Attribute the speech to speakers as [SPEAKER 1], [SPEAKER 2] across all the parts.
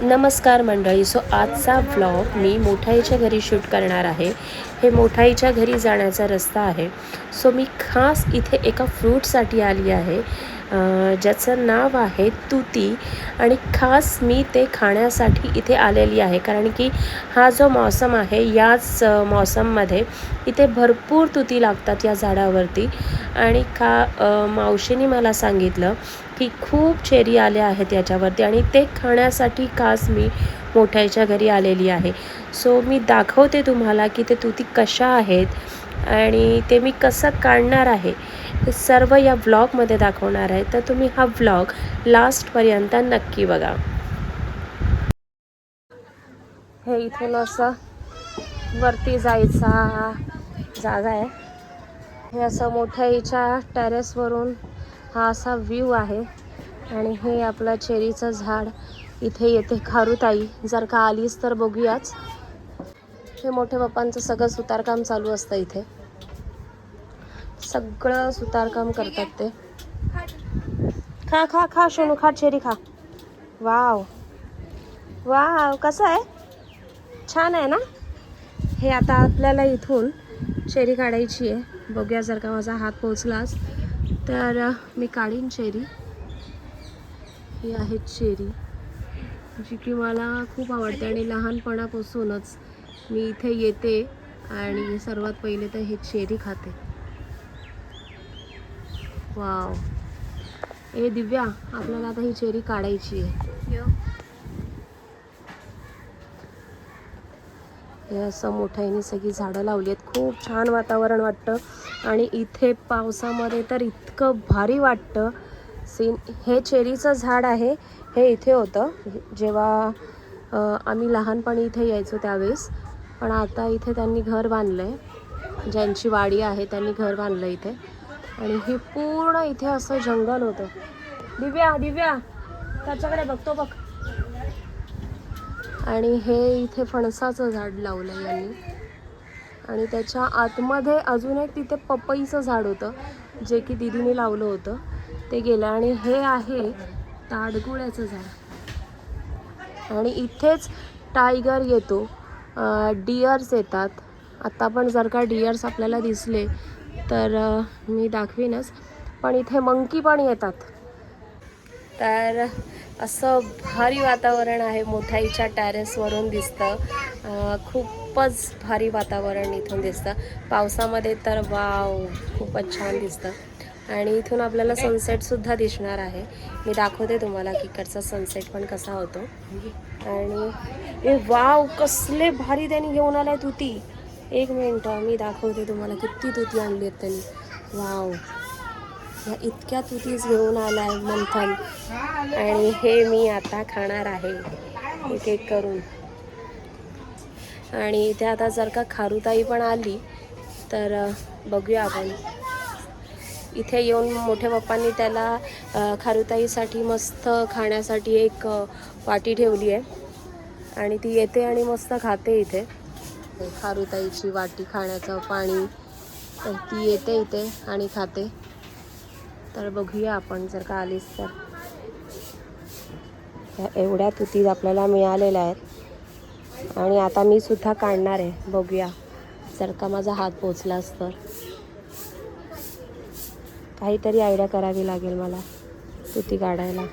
[SPEAKER 1] नमस्कार मंडळी. आजचा व्लॉग मी मोठाईच्या घरी शूट करणार आहे. हे मोठाईच्या घरी जाण्याचा रस्ता आहे. मी खास इथे एका फ्रूटसाठी आली आहे ज्याचं नाव आहे तुती. आणि खास मी ते खाण्यासाठी इथे आलेली आहे, कारण की हा जो मौसम आहे याच मौसममध्ये इथे भरपूर तुती लागतात या झाडावरती. आणि मावशीने मला सांगितलं की खूप चेरी आल्या आहेत याच्यावरती आणि ते खाण्यासाठी खास मी मोठाईच्या घरी आलेली आहे. मी दाखवते तुम्हाला की ते तुती कशा आहेत आणि ते मी कसं काढणार आहे, हे सर्व या व्लॉगमध्ये दाखवणार आहे. तर तुम्ही हा व्लॉग लास्टपर्यंत नक्की बघा. हे इथून असं वरती जायचा जागा आहे. हे असं मोठाईच्या टेरेसवरून हा असा व्ह्यू आहे. आणि हे आपलं चेरीचं झाड इथे येते. खारुताई जर का आलीस तर बघूयाच. हे मोठे पप्पांचं सगळं सुतारकाम चालू असतं इथे. सगळं सुतारकाम करतात ते. खा खा खा सोनू, खा चेरी खा. वाव वाव, कसं आहे? छान आहे ना? हे आता आपल्याला इथून चेरी काढायची आहे. बघूया, जर का माझा हात पोचलाच तर मी काढीन चेरी. ही आहे चेरी, जी की मला खूप आवडते आणि लहानपणापासूनच मी इथे येते आणि सर्वात पहिले तर हे चेरी खाते. वाव. ए दिव्या, आपल्याला आता ही चेरी काढायची आहे. हे असं मोठ्याने सगळी झाडं लावली आहेत. खूप छान वातावरण वाटतं आणि इथे पावसामध्ये तर इतकं भारी वाटतं सीन. हे चेरीचं झाड आहे, हे इथे होतं जेव्हा आम्ही लहानपणी इथे यायचो त्यावेळेस. पण आता इथे त्यांनी घर बांधलं आहे. ज्यांची वाडी आहे त्यांनी घर बांधलं इथे. आणि हे पूर्ण इथे असं जंगल होतं. दिव्या दिव्या, त्याच्याकडे बघतो बघ. आणि हे इथे फणसाचं झाड लावलं आहे यांनी. आणि त्याच्या आतमध्ये अजून एक तिथे पपईचं झाड होतं, जे की दीदीने लावलं होतं, ते गेलं. आणि हे आहे ताडगुळ्याचं झाड. आणि इथेच टायगर येतो, डिअर्स येतात. आत्ता पण जर का डिअर्स आपल्याला दिसले तर मी दाखवीनच. पण इथे मंकी पण येतात. तर असं भारी वातावरण आहे. मोठाईच्या टेरेसवरून दिसतं. खूपच भारी वातावरण इथून दिसतं. पावसामध्ये तर वाव, खूपच छान दिसतं. आणि इथून आपल्याला सनसेटसुद्धा दिसणार आहे. मी दाखवते तुम्हाला की इकडचा सनसेट पण कसा होतो. आणि ए वाव, कसले भारी त्यांनी घेऊन आलाय तुती. एक मिनटं, मी दाखवते तुम्हाला किती तुती आणली आहेत त्यांनी. वाव, या इतक्या तुतीच घेऊन आलाय मंथन. आणि हे मी आता खाणार आहे एक एक करून. आणि इथे आता जर का खारुताई पण आली तर बघूया आपण. इथे येऊन मोठ्या पप्पांनी त्याला खारुताईसाठी मस्त खाण्यासाठी एक वाटी ठेवली आहे आणि ती येते आणि मस्त खाते इथे. खारुताईची वाटी, खाण्याचं पाणी, तर ती येते इथे आणि खाते. तर बघूया आपण, जर का आलीस तर. एवढ्या तुती आपल्याला मिळालेल्या आहेत आणि आता मी सुद्धा काढणार आहे. बघूया जर का माझा हात पोचलास तर. काहीतरी आयडिया करावी लागेल मला तुती काढायला.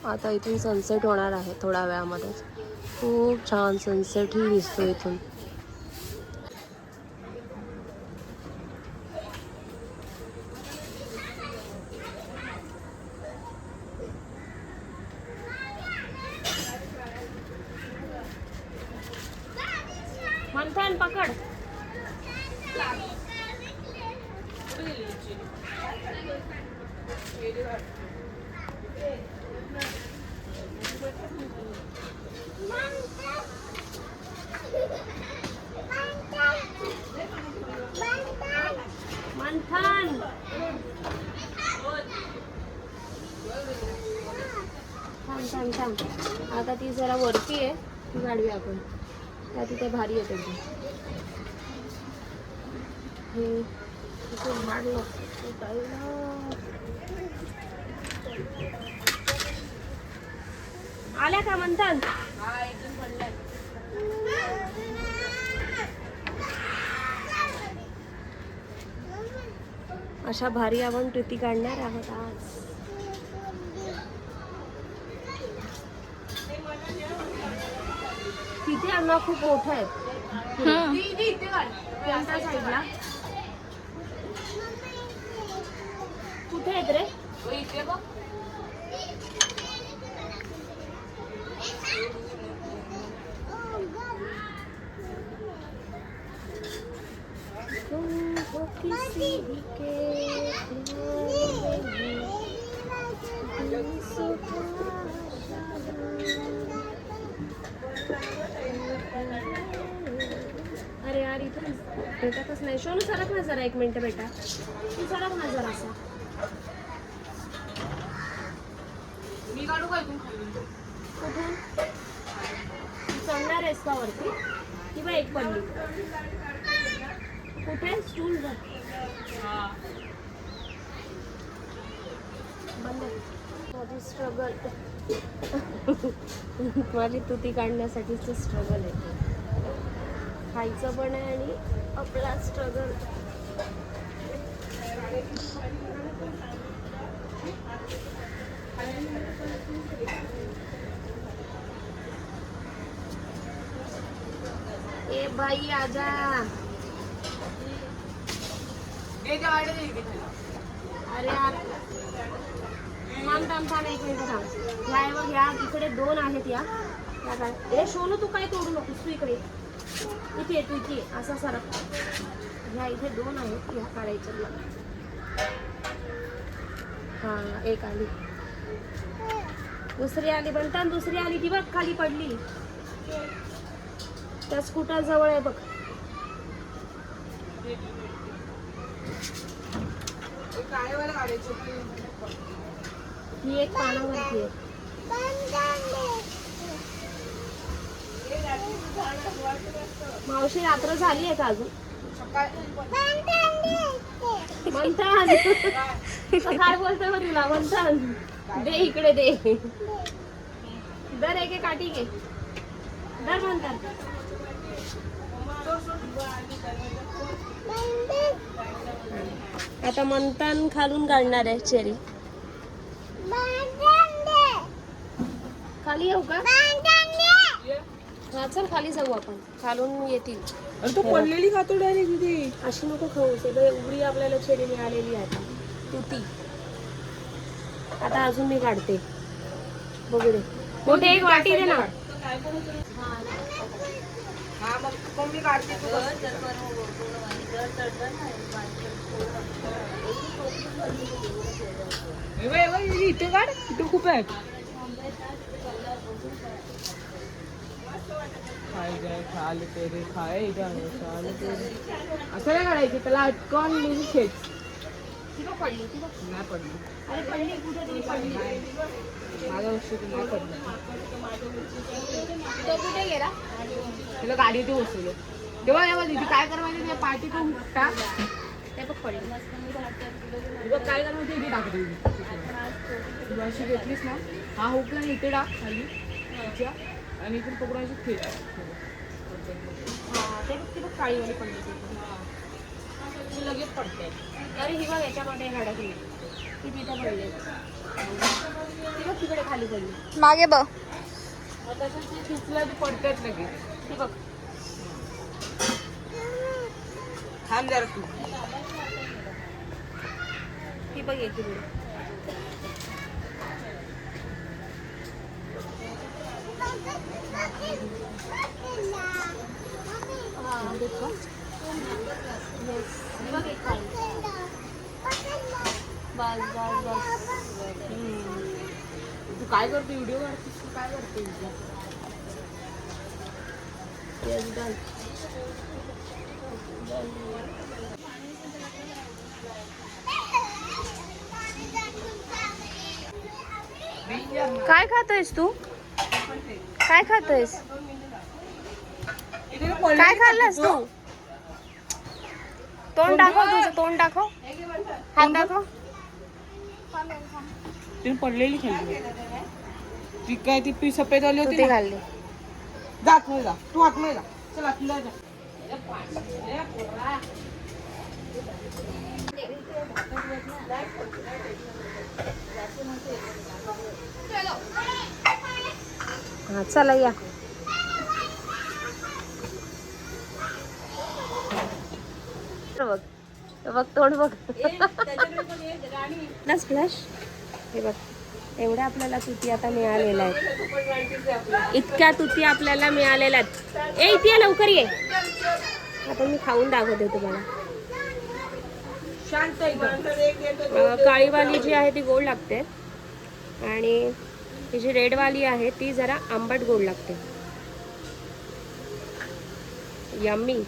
[SPEAKER 1] आता इथून सनसेट होणार आहे थोड्या वेळामध्येच. खूप छान सनसेटही दिसतो इथून. मंथन पकड. मंथन, छान छान छान. आता ती जरा वरती आहे, ती काढूया आपण. त्या तिथे भारी येते ती. हे झाड आल्या का म्हणतात? अशा भारी आपण ट्रिपी काढणार आहोत आज. तिथे अण्णा खूप मोठं आहेत. कोणत्या साईडला? कुठे आहेत रे? इथे बघ. अरे यार इथं भेटतच नाही. शोनू सरक ना जरा, 1 मिनिट बेटा. तू सरक ना जरा असा. मी काढू का इथून खाली? कुठून चढणार आहेस का वरती? किंवा एक पडली कुठे? स्टूल जा. बंद. माझी स्ट्रगल माझी तुती काढण्यासाठीचं स्ट्रगल आहे. खायचं पण आहे आणि आपला स्ट्रगल. ए भाई आजा. अरे यार थांब 1 मिनिट थांब. ह्या बघ, ह्या इकडे 2 आहेत. या काय? ए सोनू तू काय तोडू नकोस. तू इकडे इथे तू इथे असा सरक. ह्या इथे 2 आहेत. ह्या काढायच्या. हा एक आली. दुसरी आली बनता. दुसरी आली ती बघ खाली पडली. त्या स्कूटर जवळ आहे बघ. ही एक पानावरती आहे. मावशी रात्र झाली आहे का अजून? म्हणतात काय बोलतोय मग तुला? म्हणतात दे इकडे दे. दर एक काठी घे. दर म्हणतात. आता मंथन खालून काढणार आहे चेरी. खाली येऊ का? हा चल खाली जाऊ आपण. खालून येतील.
[SPEAKER 2] तो पडलेली खातो डायरेक्ट.
[SPEAKER 1] अशी नको खाऊ. ते उघडी आपल्याला चेरी मिळालेली आहे तुती. आता अजून मी काढते. बघू दे. मोठे एक वाटी दे ना.
[SPEAKER 2] हा मग मी काढते. इथे काढ. इथे खूप आहेत. खाले तेरे खाए जाणे खाले तेरे. असं नाही काढायचे. त्याला अटकॉन लिहून खेच.
[SPEAKER 1] पडली
[SPEAKER 2] नाही पडली.
[SPEAKER 1] अरे पडली कुठे तरी पडली.
[SPEAKER 2] माझ्या वर्षी नाही पडली.
[SPEAKER 1] तो कुठे गेला?
[SPEAKER 2] त्याला गाडी ते बसवलं. तेव्हा तेव्हा तिथे काय करायचं त्या पार्टीतून टाक.
[SPEAKER 1] ते बघ पडली.
[SPEAKER 2] बघ काय करायचं इथे टाकते. तू अशी घेतलीस ना. हा हुकला इथे टाक खाली आणि इथून पकडायची खेच.
[SPEAKER 1] हा ते बघ काळीवाली पडली.
[SPEAKER 2] लगेच पडते.
[SPEAKER 1] अरे ही बघ याच्यामध्ये अडकली. ती तिथे पडली. ती बघ तिकडे खाली पडली.
[SPEAKER 3] मागे बघ.
[SPEAKER 2] तसंच ती खिचलं ती पडतेच लगेच.
[SPEAKER 1] ती बघ.
[SPEAKER 2] थांब जरा तू.
[SPEAKER 1] ती बघ येते पुढे.
[SPEAKER 2] तू काय करते? व्हिडिओ काढतेस? काय करते?
[SPEAKER 3] काय खातोयस तू? काय खातोयस? काय खाल्लंस तू? तोंड दाखव तुझं. तोंड दाखव. हात दाखव.
[SPEAKER 2] तिने पडलेली खाल्ली. ती काय ती पी सफेद वाली
[SPEAKER 3] तू
[SPEAKER 2] होती
[SPEAKER 3] ते
[SPEAKER 2] ना.
[SPEAKER 3] खाल्ले.
[SPEAKER 2] जा आतमध्ये जा, तू आतमध्ये जा. चल आतमध्ये जा.
[SPEAKER 1] हा चला या. बघ बघ तोंड बघ. प्लस फ्लॅश हे बघ, एवढ्या आपल्याला तुती आता मिळालेल्या आहेत. इतक्या तुती आपल्याला मिळालेल्या आहेत. ए इथे ये, लवकर ये. आता मी खाऊन दाखवते तुम्हाला.
[SPEAKER 2] शांत एकदम.
[SPEAKER 1] काळीवाली जी आहे ती गोड लागते आणि ही जी रेडवाली आहे ती जरा आंबट गोड लागते. यम्मी.